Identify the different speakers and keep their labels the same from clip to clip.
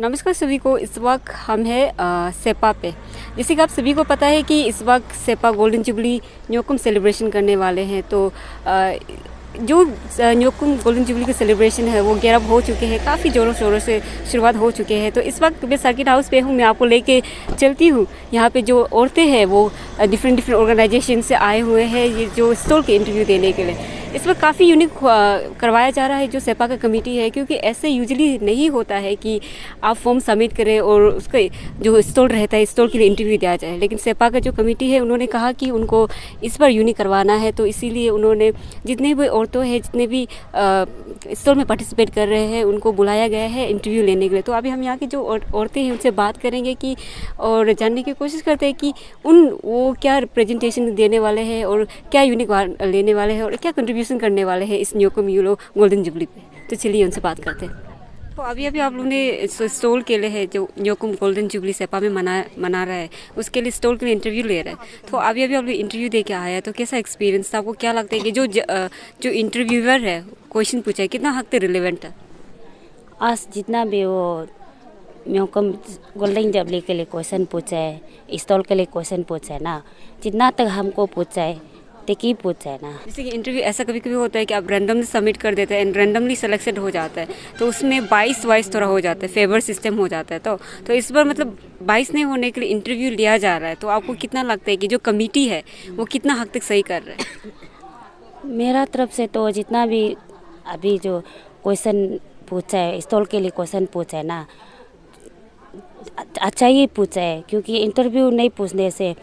Speaker 1: नमस्कार सभी को। इस वक्त हम हैं सेपा पे। जैसे कि आप सभी को पता है कि इस वक्त Sepa golden jubilee Nyokum celebration करने वाले हैं। तो जो न्योकुम गोल्डन जुबली का सेलिब्रेशन है वो 11 हो चुके हैं, काफ़ी ज़ोरों शोरों से शुरुआत हो चुके हैं। तो इस वक्त मैं सर्किट हाउस पे हूँ, मैं आपको लेके चलती हूँ। यहाँ पे जो औरतें हैं वो डिफरेंट ऑर्गेनाइजेशन से आए हुए हैं ये जो स्टॉल के इंटरव्यू देने के लिए। इस वक्त काफ़ी यूनिक करवाया जा रहा है जो सेपा का कमेटी है, क्योंकि ऐसे यूजुअली नहीं होता है कि आप फॉर्म सबमिट करें और उसका जो स्टॉल रहता है स्टॉल के लिए इंटरव्यू दिया जाए। लेकिन सेपा का जो कमेटी है उन्होंने कहा कि उनको इस बार यूनिक करवाना है, तो इसीलिए उन्होंने जितने भी औरतों हैं जितने भी स्टॉल में पार्टिसिपेट कर रहे हैं उनको बुलाया गया है इंटरव्यू लेने के लिए। तो अभी हम यहाँ की जो औरतें हैं उनसे बात करेंगे कि और जानने की कोशिश करते हैं कि वो क्या प्रेजेंटेशन देने वाले हैं और क्या यूनिक लेने वाले हैं और क्या कंट्रीब्यूशन करने वाले हैं इस न्योकुम यूलो गोल्डन जुबली पे। तो चलिए उनसे बात करते हैं। तो अभी आप लोगों ने स्टॉल के लिए है जो न्योकुम गोल्डन जुबली सेपा में मना रहा है, उसके लिए स्टॉल के लिए इंटरव्यू ले रहा है। तो अभी आप लोग इंटरव्यू दे के आया है, तो कैसा एक्सपीरियंस था? आपको क्या लगता है कि जो इंटरव्यूअर है क्वेश्चन पूछा है कितना हद तक रिलेवेंट था?
Speaker 2: आज जितना भी वो न्योकुम गोल्डन जुबली के लिए क्वेश्चन पूछा है, स्टॉल के लिए क्वेश्चन पूछा है ना, जितना तक हमको पूछा है की पूछा है ना।
Speaker 1: जैसे कि इंटरव्यू ऐसा कभी कभी होता है कि आप रैंडमली सबमिट कर देते हैं एंड रैंडमली सिलेक्शन हो जाता है, तो उसमें 22 थोड़ा हो जाता है, फेवर सिस्टम हो जाता है। तो इस बार मतलब 22 नहीं होने के लिए इंटरव्यू लिया जा रहा है। तो आपको कितना लगता है कि जो कमेटी है वो कितना हद तक सही कर रहा है?
Speaker 2: मेरा तरफ से तो जितना भी अभी जो क्वेश्चन पूछा है स्टॉल के लिए क्वेश्चन पूछा है ना, अच्छा ही पूछा है, क्योंकि इंटरव्यू नहीं पूछने से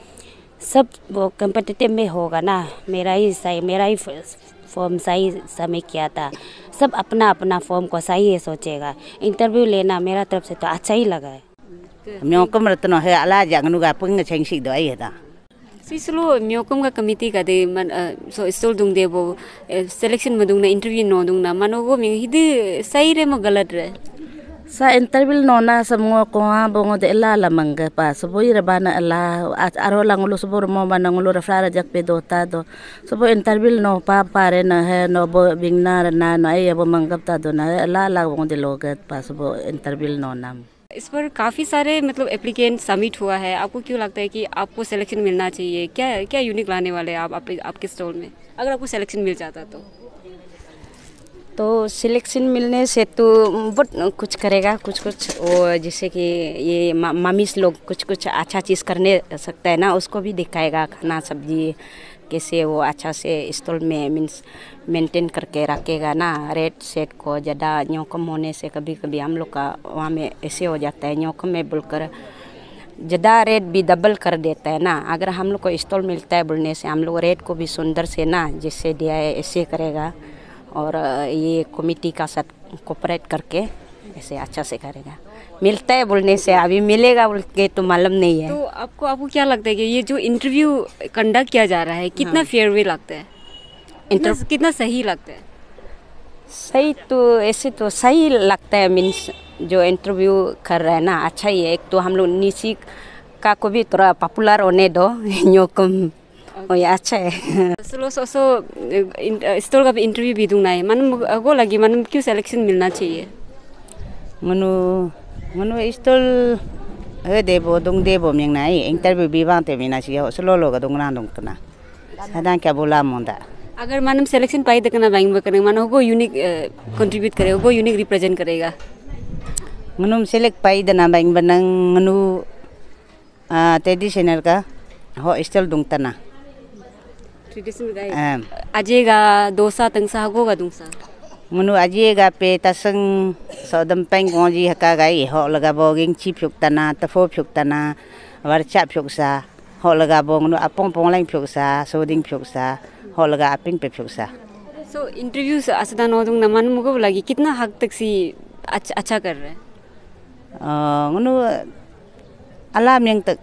Speaker 2: सब वो कम्पिटिटिव में होगा ना। मेरा ही फॉर्म सही सबमिट किया था, सब अपना अपना फॉर्म को सही है सोचेगा। इंटरव्यू लेना मेरा तरफ से तो अच्छा ही लगा है।
Speaker 3: न्योकुम रत्नो है अला जगनुगा पुंग छेंगसी दो आई है
Speaker 1: सिसलो न्योकुम का कमिटी का दे मन सो स्टॉल दूंग दे वो सिलेक्शन में दूंग ना इंटरव्यू नो दूंग ना मानो वो में हिदे सही रे म गलत रे
Speaker 3: sa interview nona semua ko bongo de la la mangga pa sobo ira bana la aro langulo sobo mo bana ngulo refra jak pe dota do sobo interview no pa pare na he no bo bingna na no ay bo mangap ta do na la bongo de logat pa sobo interview no nam।
Speaker 1: इस पर काफ़ी सारे मतलब applicant submit हुआ है। आपको क्यों लगता है कि आपको सिलेक्शन मिलना चाहिए? क्या यूनिक लाने वाले हैं आप आपके स्टॉल में, अगर आपको सिलेक्शन मिल जाता
Speaker 2: तो सिलेक्शन मिलने से तो बहुत कुछ करेगा, कुछ वो जैसे कि ये मामीस लोग कुछ अच्छा चीज़ करने सकता है ना, उसको भी दिखाएगा। खाना सब्जी कैसे वो अच्छा से स्टॉल में मीन्स मेंटेन करके रखेगा ना। रेट सेट को ज़्यादा न्योकुम होने से कभी कभी हम लोग का वहाँ में ऐसे हो जाता है, न्योकुम में बोलकर ज़्यादा रेट भी डबल कर देता है ना। अगर हम लोग को स्टॉल मिलता है बोलने से हम लोग रेट को भी सुंदर से ना जैसे दिया है ऐसे करेगा, और ये कमेटी का साथ कोऑपरेट करके ऐसे अच्छा से करेगा। मिलता है बोलने से अभी मिलेगा बोल के तो मालूम नहीं है।
Speaker 1: तो आपको क्या लगता है कि ये जो इंटरव्यू कंडक्ट किया जा रहा है कितना फेयर वे लगता है, कितना सही लगता है?
Speaker 2: सही तो ऐसे तो सही लगता है, मीन्स जो इंटरव्यू कर रहा है ना अच्छा ही है। एक तो हम लोग निशी का को भी थोड़ा पॉपुलर होने दो न्योकुम ये अच्छा है।
Speaker 1: स्टॉल का भी इंटरव्यू भी दूंगा है मन को लगी मन क्यों सिलेक्शन मिलना चाहिए?
Speaker 3: मनु स्टॉल है देबो दुंग देबो मिंग ना इंटरव्यू भी बांते मिना चाहिए स्लो लोग दुंगना दुंगना सदा क्या बोला मोंदा।
Speaker 1: अगर मानम सिलेक्शन पाई देखना बैंक में करेंगे मानो को यूनिक कंट्रीब्यूट करेगा, वो यूनिक रिप्रेजेंट करेगा।
Speaker 3: मनु सेलेक्ट पाई देना बैंक बनंग मनु ट्रेडिशनल का हो स्टॉल दुंगता ना
Speaker 1: अजेगा दोसा तंगसा होगा दूंसा
Speaker 3: मनु अजेगा पे तसंग सौदम पेंग गोजी हका गई हो लगा बोगिंग ची फ्युक्तना तफो फ्युक्तना वर्चा फ्युक्सा हो लगा बोंगनु अपोंग पोंगलाइन फ्युक्सा सोदिंग फ्युक्सा हो लगा अपिंग पे फ्युक्सा।
Speaker 1: सो इंटरव्यू असदा नो दूंग नमन मुको लगी कितना हद तक सी अच्छा कर रहे हैं?
Speaker 3: मनु अला मिंग तक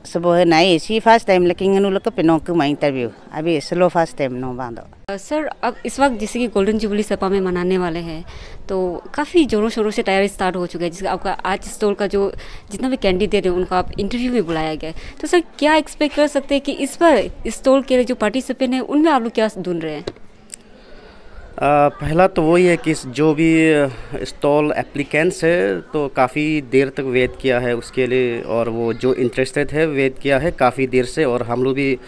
Speaker 3: सब है नहीं सी फर्स्ट टाइम लेकिन नु लक पे नो कुमा इंटरव्यू अभी स्लो फर्स्ट टाइम नो बांधो।
Speaker 1: सर अब इस वक्त जैसे कि गोल्डन जुबली सेपा में मनाने वाले हैं तो काफ़ी ज़ोरों शोरों से तैयारी स्टार्ट हो चुका है। जिसका आपका आज स्टॉल का जो जितना भी कैंडिडेट है उनको आप इंटरव्यू में बुलाया गया है, तो सर क्या एक्सपेक्ट कर सकते हैं कि इस बार स्टॉल के जो पार्टिसिपेंट हैं उनमें आप लोग क्या ढूंढ रहे हैं?
Speaker 4: पहला तो वही है कि जो भी स्टॉल एप्लीकेंट्स है तो काफ़ी देर तक वेट किया है उसके लिए, और वो जो इंटरेस्टेड है वेट किया है काफ़ी देर से। और हम लोग भी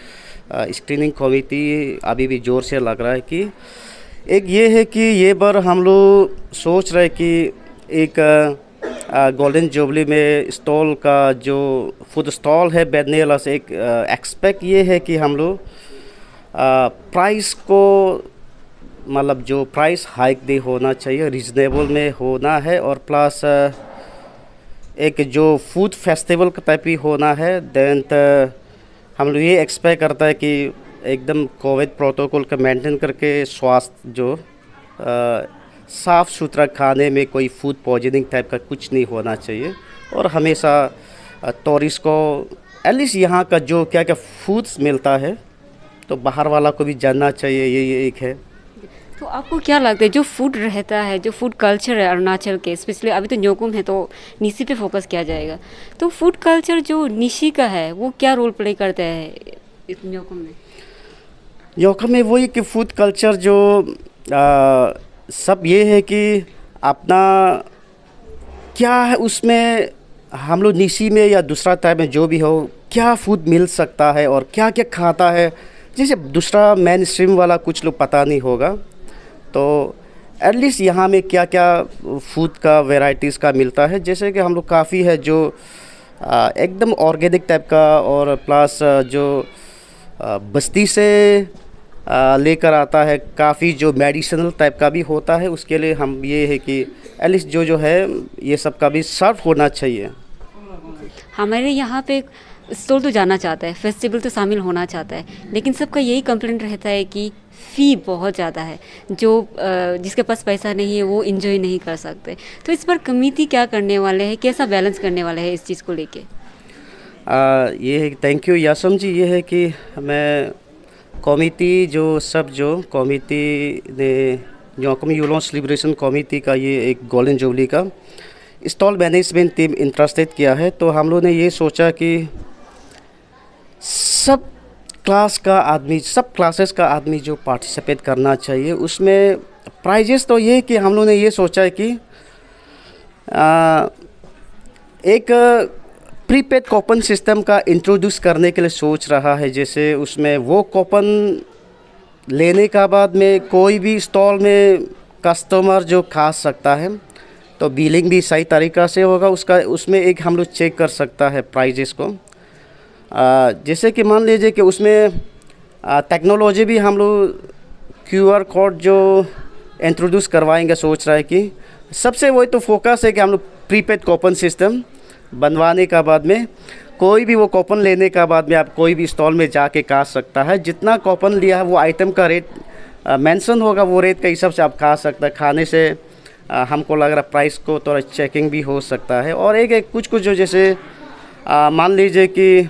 Speaker 4: स्क्रीनिंग कमेटी अभी भी ज़ोर से लग रहा है कि एक ये है कि ये बार हम लोग सोच रहे कि एक गोल्डन जुबली में स्टॉल का जो फूड स्टॉल है बैठने वाला से एक एक्सपेक्ट ये है कि हम लोग प्राइस को मतलब जो प्राइस हाइक दे होना चाहिए, रिजनेबल में होना है, और प्लस एक जो फूड फेस्टिवल का टाइप ही होना है। देन हम लोग ये एक्सपेक्ट करता है कि एकदम कोविड प्रोटोकॉल का मेंटेन करके स्वास्थ्य जो साफ़ सुथरा खाने में कोई फूड पॉइजनिंग टाइप का कुछ नहीं होना चाहिए। और हमेशा टूरिस्ट को एटलीस्ट यहाँ का जो क्या क्या फूड्स मिलता है तो बाहर वाला को भी जानना चाहिए, ये एक है।
Speaker 1: तो आपको क्या लगता है जो फूड रहता है, जो फूड कल्चर है अरुणाचल के, स्पेशली अभी तो न्योकुम है तो निशी पे फोकस किया जाएगा, तो फूड कल्चर जो निशी का है वो क्या रोल प्ले करता है इस न्योकुम में?
Speaker 4: न्योकुम में वही कि फूड कल्चर जो सब ये है कि अपना क्या है उसमें हम लोग निशी में या दूसरा टाइप में जो भी हो क्या फूड मिल सकता है और क्या क्या खाता है, जैसे दूसरा मेन स्ट्रीम वाला कुछ लोग पता नहीं होगा। तो एटलीस्ट यहाँ में क्या क्या फूड का वैरायटीज़ का मिलता है, जैसे कि हम लोग काफ़ी है जो एकदम ऑर्गेनिक टाइप का, और प्लस जो बस्ती से लेकर आता है काफ़ी जो मेडिसिनल टाइप का भी होता है। उसके लिए हम ये है कि एटलीस्ट जो है ये सब का भी सर्व होना चाहिए।
Speaker 1: हमारे यहाँ पे स्टॉल तो जाना चाहता है, फेस्टिवल तो शामिल होना चाहता है, लेकिन सबका यही कंप्लेंट रहता है कि फ़ी बहुत ज़्यादा है, जो जिसके पास पैसा नहीं है वो इन्जॉय नहीं कर सकते। तो इस पर कमेटी क्या करने वाले हैं, कैसा बैलेंस करने वाले हैं इस चीज़ को लेके?
Speaker 4: ये है, थैंक यू यासम जी। ये है कि मैं कमेटी जो कमेटी ने न्योकुम युलों सेलिब्रेशन कमेटी का ये एक गोल्डन जुबली का स्टॉल मैनेजमेंट टीम इंटरेस्टेड किया है। तो हम लोग ने ये सोचा कि सब क्लासेस का आदमी जो पार्टिसिपेट करना चाहिए, उसमें प्राइजेस तो ये कि हम लोग ने ये सोचा है कि एक प्रीपेड कूपन सिस्टम का इंट्रोड्यूस करने के लिए सोच रहा है। जैसे उसमें वो कूपन लेने का बाद में कोई भी स्टॉल में कस्टमर जो खा सकता है तो बिलिंग भी सही तरीक़ा से होगा उसमें एक हम लोग चेक कर सकता है प्राइजेस को। जैसे कि मान लीजिए कि उसमें टेक्नोलॉजी भी हम लोग QR कोड जो इंट्रोड्यूस करवाएंगे, सोच रहा है कि सबसे वही तो फोकस है कि हम लोग प्रीपेड कूपन सिस्टम बनवाने का बाद में कोई भी वो कूपन लेने का बाद में आप कोई भी स्टॉल में जाके खा सकता है। जितना कूपन लिया है वो आइटम का रेट मेंशन होगा, वो रेट के हिसाब से आप खा सकते हैं। खाने से हमको लग रहा प्राइस को थोड़ा चेकिंग भी हो सकता है। और एक कुछ जो जैसे मान लीजिए कि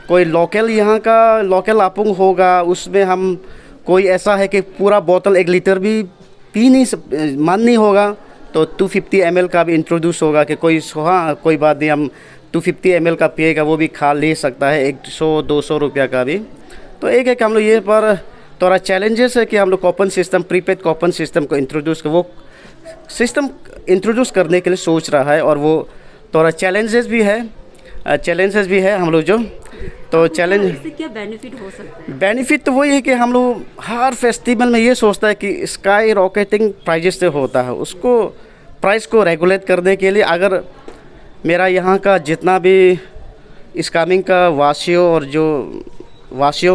Speaker 4: कोई लोकल यहाँ का लोकल आपुंग होगा, उसमें हम कोई ऐसा है कि पूरा बोतल 1 लीटर भी पी नहीं मन नहीं होगा तो 250 ml का भी इंट्रोड्यूस होगा कि कोई बात नहीं, हम 250 ml का पिएगा वो भी खा ले सकता है 100-200 रुपया का भी। तो एक हम लोग ये पर थोड़ा चैलेंजेस है कि हम लोग coupon system prepaid coupon system को वो सिस्टम इंट्रोड्यूस करने के लिए सोच रहा है। और वो थोड़ा चैलेंजेस भी है हम लोग जो तो चैलेंज।
Speaker 1: इससे क्या बेनिफिट हो सकता है?
Speaker 4: बेनिफिट तो वही है कि हम लोग हर फेस्टिवल में ये सोचता है कि स्काई रॉकेटिंग प्राइजेस से होता है, उसको प्राइस को रेगुलेट करने के लिए अगर मेरा यहाँ का जितना भी स्कामिंग का वासियों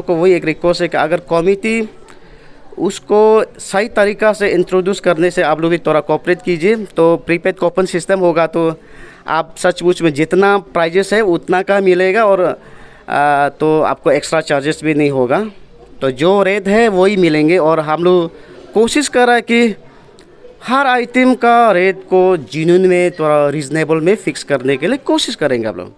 Speaker 4: को वही एक रिक्वेस्ट है कि अगर कमेटी उसको सही तरीक़ा से इंट्रोड्यूस करने से आप लोग भी थोड़ा कोऑपरेट कीजिए। तो प्रीपेड कूपन सिस्टम होगा तो आप सचमुच में जितना प्राइजेस है उतना का मिलेगा, और तो आपको एक्स्ट्रा चार्जेस भी नहीं होगा, तो जो रेट है वही मिलेंगे। और हम लोग कोशिश कर रहे हैं कि हर आइटम का रेट को जेन्युइन में थोड़ा रीज़नेबल में फ़िक्स करने के लिए कोशिश करेंगे आप लोग।